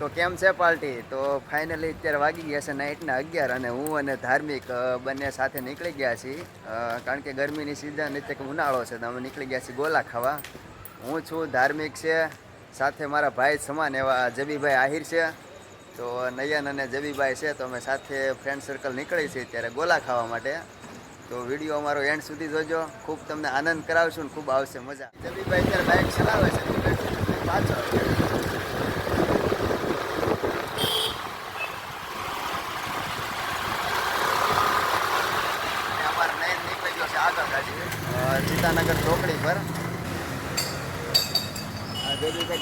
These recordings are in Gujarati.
તો કેમ છે પાર્ટી? તો ફાઇનલી અત્યારે વાગી ગયા છે નાઇટના 11 અને હું અને ધાર્મિક બંને સાથે નીકળી ગયા છીએ કારણ કે ગરમીની સિઝન એટલે કે ઉનાળો છે તો અમે નીકળી ગયા છીએ ગોલા ખાવા. હું છું, ધાર્મિક છે, સાથે મારા ભાઈ સમાન એવા જબીભાઈ આહિર છે, તો નયન અને જબીભાઈ છે, તો અમે સાથે ફ્રેન્ડ સર્કલ નીકળી છીએ ત્યારે ગોલા ખાવા માટે. તો વિડીયો અમારો એન્ડ સુધી જોજો, ખૂબ તમને આનંદ કરાવશું ને ખૂબ આવશે મજા. જબીભાઈ અત્યારે બાઇક ચલાવે છે પાછળ. સીતાનગર ચોકડી પર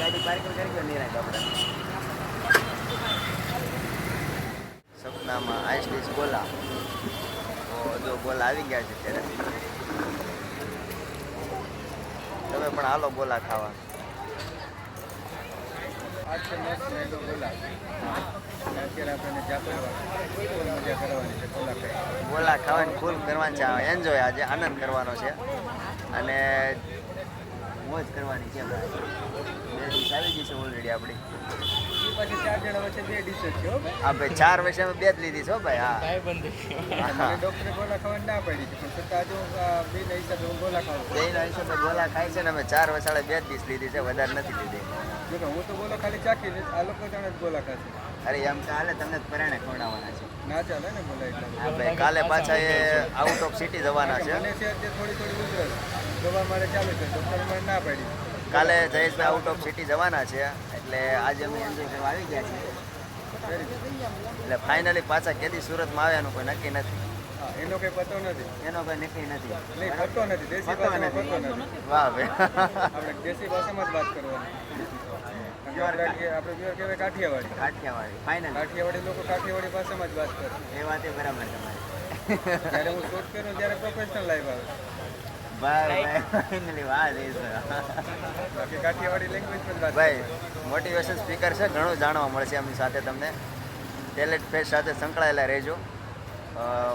ગાડી પાર્કિંગ કરી ગયો નિરાય આપણે સપનામાં આઈસ ડીશ ગોલા. તો જો ગોલા આવી ગયા છે ત્યારે તમે પણ હાલો ગોલા ખાવા. ગોલા ખાવાની ફૂલ કરવાની છે, એન્જોય આજે આનંદ કરવાનો છે અને મોજ કરવાની છે. 2 ડીશ આવી ગઈ છે ઓલરેડી આપણી. પછી 4 જણા વચ્ચે 2 ડીશ છે. હા ભાઈ, 4 વચ્ચે અમે 2 જ લીધી છે ભાઈ. હા ડોક્ટરે ગોલા ખાવાની ના પડી છે, પણ છતાં જો બેના હિસાબે હું ગોલા ખાઉં. બેના હિસાબે ગોલા ખાય છે ને અમે 4 વસાડે 2 ડીશ લીધી છે, વધારે નથી લીધી. જો કે હું તો ગોલો ખાલી ચાખી લઈશ, આ લોકો જાણે જ ગોલા ખાશે. અરે એમ ચાલે, તમને જ પરાણે ખવડાવવાના છે. ના ચાલે ને ગોલા એટલે. હા ભાઈ, કાલે પાછા એ આઉટ ઓફ સિટી જવાના છે. મને છે અત્યારે થોડી ઉધરસ દવા મારે ચાલુ છે, ડોક્ટરે મને ના પાડી. કાલે જયેશભાઈ આઉટ ઓફ સિટી જવાના છે એટલે આજે અમે એન્જોય કરવા આવી ગયા છીએ. એટલે ફાઇનલી પાછા કેદી સુરતમાં આવ્યાનું કોઈ નક્કી નથી. એનો કઈ પતો નથી, એનો કોઈ નક્કી નથી. નહીં પતો નથી, દેશી ભાષામાં પતો નથી. વાહ ભાઈ, આપણે દેશી ભાષામાં જ વાત કરવાની. આપણે પ્યોર કહેવાય કાઠિયાવાડી. ફાઇનલ કાઠિયાવાડી લોકો કાઠિયાવાડી ભાષામાં જ વાત કરે. એ વાત એ બરાબર તમારી. જ્યારે હું શૂટ કરું ત્યારે પ્રોફેશનલ લાઈવ આવે. ભાઈ ફાઇનલી વાત એ છે. બાકી કાઠિયાવાડી લેંગ્વેજ પર વાત ભાઈ મોટિવેશન સ્પીકર છે, ઘણું જાણવા મળશે એમની સાથે. તમને ટેલેન્ટ ફેસ્ટ સાથે સંકળાયેલા રહેજો.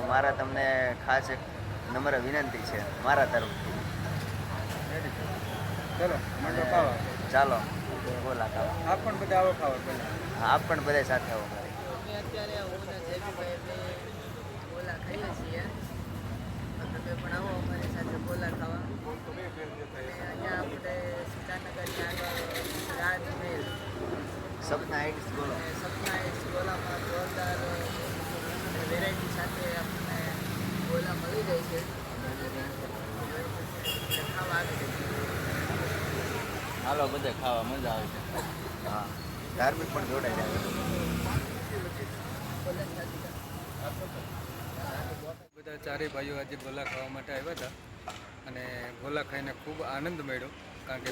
મારા તમને ખાસ એક નમ્ર વિનંતી છે મારા તરફથી. ચલો મંડો ખાવા. ચાલો ગોલા ખાવા. આપ પણ બધા આવો ખાવા પહેલા. હા, આપ પણ બધા સાથે આવો. અત્યારે હું ને જયભાઈ ગોલા ખાઈએ છીએ, તમે પણ આવો અમારી સાથે ગોલા ખાવા. અને અહીંયા આપણે સીતાનગરની આગળ રાજમહેલ સપના આઈડિસ બોલો. સપના આઈસ ગોલામાં જોરદાર વેરાયટી સાથે આપણને ગોલા મળી જાય છે. ખાવા આવી જાય. હાલો બધે ખાવા મજા આવે છે. હા, ધાર્મિક પણ જોડાઈ જાય. બધા ચારેય ભાઈઓ આજે ગોલા ખાવા માટે આવ્યા હતા અને ગોલા ખાઈને ખૂબ આનંદ મળ્યો. કારણ કે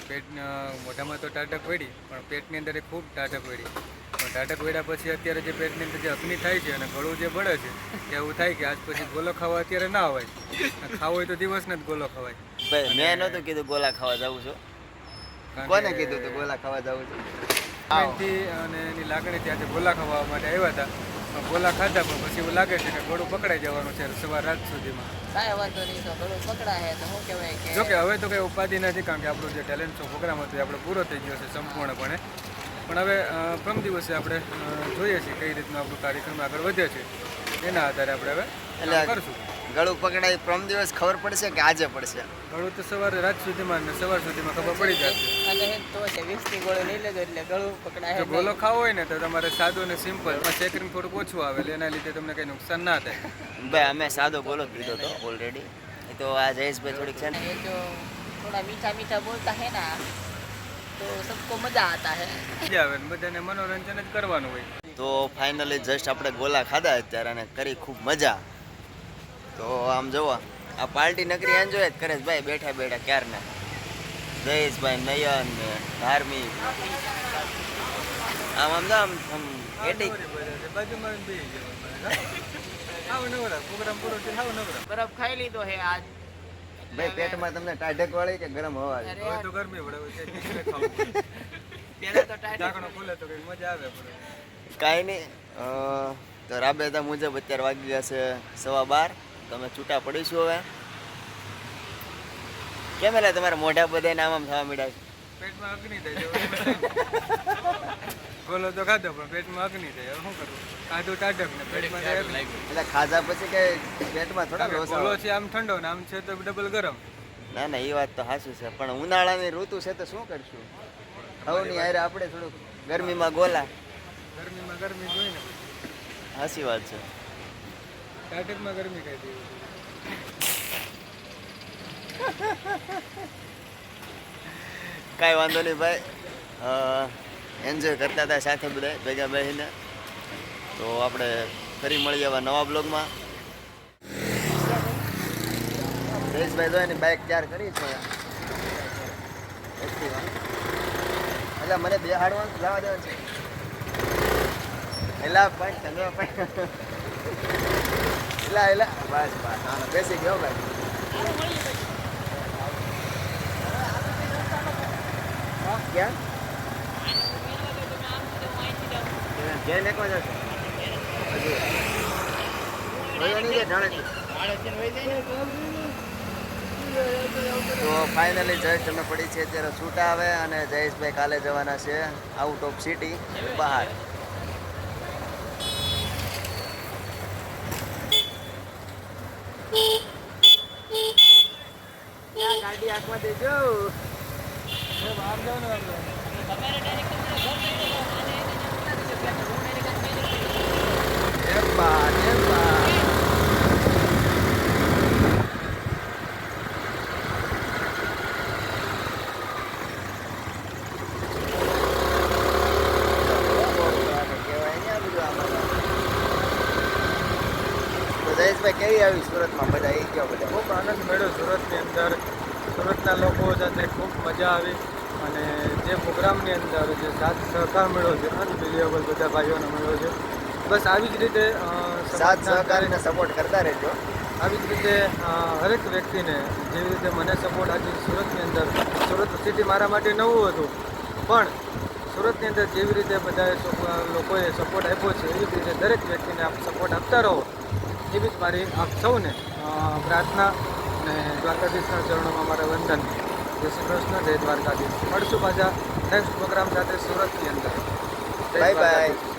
મોઢામાં તો ટાટક પડી, પણ પેટની અંદર એ ખૂબ ટાટક પડી. પણ ટાટક પડ્યા પછી અત્યારે જે પેટની અંદર જે અગ્નિ થાય છે અને ગળું જે બળે છે, કે એવું થાય કે આજ પછી ગોલો ખાવા અત્યારે ના હોય. ખાવો હોય તો દિવસને જ ગોલો ખવાય. ભાઈ મેં નહોતું કીધું ગોલા ખાવા જવું છું. કોને કીધું તું ગોલા ખાવા જવું છું? અને એની લાગણીથી આજે ગોલા ખાવા માટે આવ્યા હતા. ગોલા ખાધા પણ પછી એવું લાગે છે કે ગળું પકડાઈ જવાનું છે સવાર રાત સુધીમાં. કાંઈ વાંધો નહીં, તો ગળું પકડાય તો શું કહેવાય કે જોકે હવે તો કંઈ ઉપાધિ નથી, કારણ કે આપણો જે ટેલેન્ટ શો પ્રોગ્રામ હતો એ આપણે પૂરો થઈ ગયો છે સંપૂર્ણપણે. પણ હવે પ્રથમ દિવસે આપણે જોઈએ છીએ કઈ રીતનો આપણો કાર્યક્રમ આગળ વધે છે, એના આધારે આપણે હવે કરશું. ગળું પકડાય પ્રમ દિવસ ખબર પડશે કે આજે પડશે? ગળું તો સવારે રાત સુધીમાં ને સવાર સુધીમાં ખબર પડી જશે. અને તો છે 20ની ગોળી નહીં લેજો એટલે ગળું પકડાય. જો ગોલો ખાવો હોય ને તો તમારે સાદો અને સિમ્પલ, શેકરીંગ થોડુંક ઓછું આવે એટલે એના લીધે તમને કંઈ નુકસાન ના થાય. ભાઈ અમે સાદો ગોલો જ લીધો હતો ઓલરેડી. એ તો આ જયેશભાઈ થોડીક છે ને ये जो थोड़ा मीठा मीठा बोलता है ना तो सबको मजा आता है. મજા આવે ને બધાને મનોરંજન જ કરવાનું હોય. તો ફાઇનલી જસ્ટ આપણે ગોલા ખાધા અત્યારે અને કરી ખૂબ મજા. તો આમ જોવો આ પાર્ટી નકરી એન્જોય જ કરે છે ભાઈ, બેઠા બેઠા ક્યારના. જયેશભાઈ, નયન ને ધાર્મિક આમ એટી બાજુમાં બેસી જવાનું. આવો નવરા પ્રોગ્રામ પૂરો થયો, આવો નવરા. बर्फ खाई ली तो है आज. ભાઈ પેટમાં તમને ટાઢક વાળી કે ગરમ હવા આવી? હવે તો ગરમી પડે છે, ધીરે ખાવું. पहले तो टाइट ઢાંકણો ખુલે તો કંઈક મજા આવે પડે. કાંઈ નહીં. તો રાબેતા મુજબ અત્યારે વાગી ગયા છે 12:15. તમે છૂટા પડીશું હવે. કેમ એટલે તમારા મોઢા બધા આમ થવા મળ્યા છે? પેટમાં અગ્નિ થાય છે. ગોલો તો ખાધો પણ પેટમાં અગ્નિ થઈ. હવે શું કરવું? ખાધું ટાઢક ને પેટમાં થાય અગ્નિ. એટલે ખાધા પછી કે પેટમાં થોડા કારણ કે લોસા ગોલો હોય. છે આમ ઠંડો ને આમ છે તો ડબલ ગરમ. ના ના એ વાત તો સાચું છે, પણ ઉનાળાની ઋતુ છે તો શું કરશું? હવની હારે આપણે થોડુંક ગરમીમાં ગોલા. ગરમીમાં ગરમી જોઈ ને, સાચી વાત છે. ટાઢકમાં ગરમી કઈ દેવી. કાંઈ વાંધો નહીં ભાઈ, એન્જોય કરતા હતા સાથે બધા ભેગા બેસીને. તો આપણે ફરી મળીએ એવા નવા બ્લોગમાં. જયેશભાઈ તો એની બાઇક તૈયાર કરી છે એક્ટિવા. એટલે મને બેહાડવાનું જવા દેવાનું છે. એલા પણ તમે પણ એલા બસ બસ હા બેસી ગયો ભાઈ. ક્યાં ઘેર મેકવા જશે હજુ જોયો નહીં કે જાણે તો ફાઇનલી જયેશ તમને પડી છે અત્યારે છૂટા આવે અને જયેશભાઈ કાલે જવાના છે આઉટ ઓફ સિટી બહાર. ગાડી આંખમાં દેજો. બહાર જાવ ને આપણે. એમ્બા એમ્બા જયેશભાઈ કેવી આવી સુરતમાં બધા એ કયો બધા? ખૂબ આનંદ મળ્યો સુરતની અંદર. સુરતના લોકો સાથે ખૂબ મજા આવી અને જે પ્રોગ્રામની અંદર જે સાથ સહકાર મળ્યો છે અનબિલિયેબલ બધા ભાઈઓને મળ્યો છે. બસ આવી જ રીતે સાથ સમાજના સહકારીને સપોર્ટ કરતા રહેજો. આવી જ રીતે હરેક વ્યક્તિને જેવી રીતે મને સપોર્ટ આજે સુરતની અંદર, સુરત સિટી મારા માટે નવું હતું પણ સુરતની અંદર જેવી રીતે બધા લોકોએ સપોર્ટ આપ્યો છે એવી જ રીતે દરેક વ્યક્તિને આપ સપોર્ટ આપતા રહો એવી જ મારી આપ સૌને પ્રાર્થના અને દ્વારકાધીશના ચરણોમાં મારા વંદન. જય શ્રી કૃષ્ણ, જય દ્વારકાધીશ. મળશું પાછા નેક્સ્ટ પ્રોગ્રામ સાથે સુરતની અંદર. જય બાય બાય. દ્વારકાધીશ.